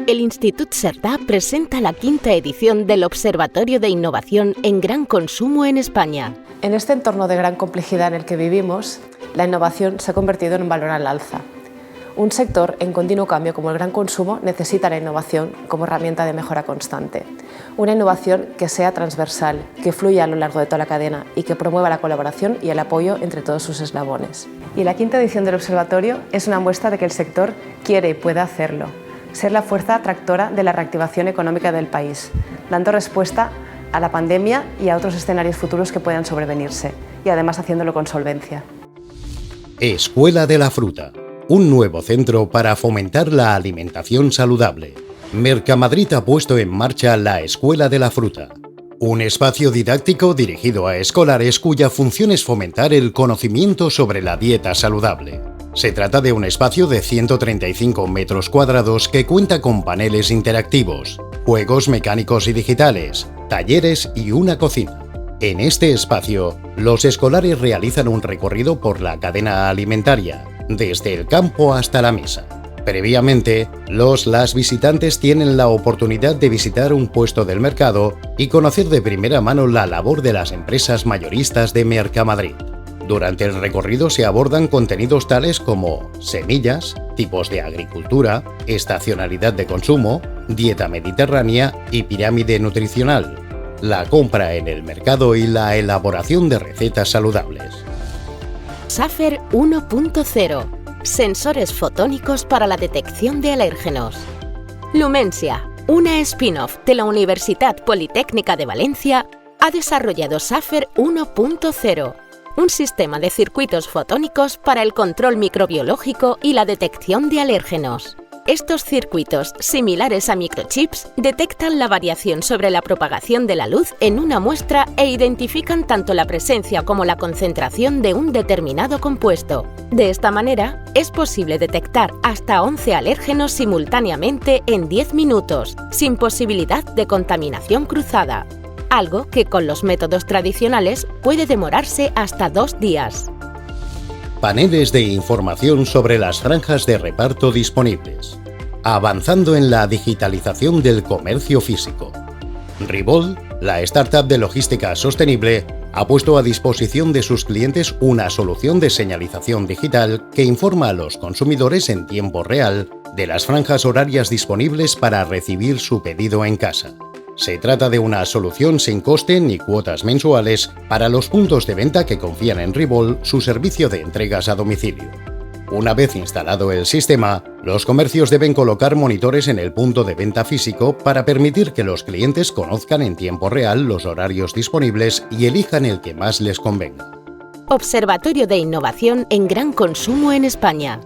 el Institut Cerdà presenta la quinta edición del Observatorio de Innovación en Gran Consumo en España. En este entorno de gran complejidad en el que vivimos, la innovación se ha convertido en un valor al alza. Un sector en continuo cambio como el gran consumo necesita la innovación como herramienta de mejora constante. Una innovación que sea transversal, que fluya a lo largo de toda la cadena y que promueva la colaboración y el apoyo entre todos sus eslabones. Y la quinta edición del Observatorio es una muestra de que el sector quiere y puede hacerlo, ser la fuerza tractora de la reactivación económica del país, dando respuesta a la pandemia y a otros escenarios futuros que puedan sobrevenirse, y además haciéndolo con solvencia. Escuela de la Fruta, un nuevo centro para fomentar la alimentación saludable. Mercamadrid ha puesto en marcha la Escuela de la Fruta, un espacio didáctico dirigido a escolares cuya función es fomentar el conocimiento sobre la dieta saludable. Se trata de un espacio de 135 metros cuadrados que cuenta con paneles interactivos, juegos mecánicos y digitales, talleres y una cocina. En este espacio, los escolares realizan un recorrido por la cadena alimentaria, desde el campo hasta la mesa. Previamente, las visitantes tienen la oportunidad de visitar un puesto del mercado y conocer de primera mano la labor de las empresas mayoristas de Mercamadrid. Durante el recorrido se abordan contenidos tales como semillas, tipos de agricultura, estacionalidad de consumo, dieta mediterránea y pirámide nutricional, la compra en el mercado y la elaboración de recetas saludables. Safer 1.0. Sensores fotónicos para la detección de alérgenos. Lumensia, una spin-off de la Universitat Politécnica de Valencia, ha desarrollado Safer 1.0. Un sistema de circuitos fotónicos para el control microbiológico y la detección de alérgenos. Estos circuitos, similares a microchips, detectan la variación sobre la propagación de la luz en una muestra e identifican tanto la presencia como la concentración de un determinado compuesto. De esta manera, es posible detectar hasta 11 alérgenos simultáneamente en 10 minutos, sin posibilidad de contaminación cruzada. Algo que con los métodos tradicionales puede demorarse hasta 2 días. Paneles de información sobre las franjas de reparto disponibles. Avanzando en la digitalización del comercio físico. Ribol, la startup de logística sostenible, ha puesto a disposición de sus clientes una solución de señalización digital que informa a los consumidores en tiempo real de las franjas horarias disponibles para recibir su pedido en casa. Se trata de una solución sin coste ni cuotas mensuales para los puntos de venta que confían en Ribol, su servicio de entregas a domicilio. Una vez instalado el sistema, los comercios deben colocar monitores en el punto de venta físico para permitir que los clientes conozcan en tiempo real los horarios disponibles y elijan el que más les convenga. Observatorio de Innovación en Gran Consumo en España.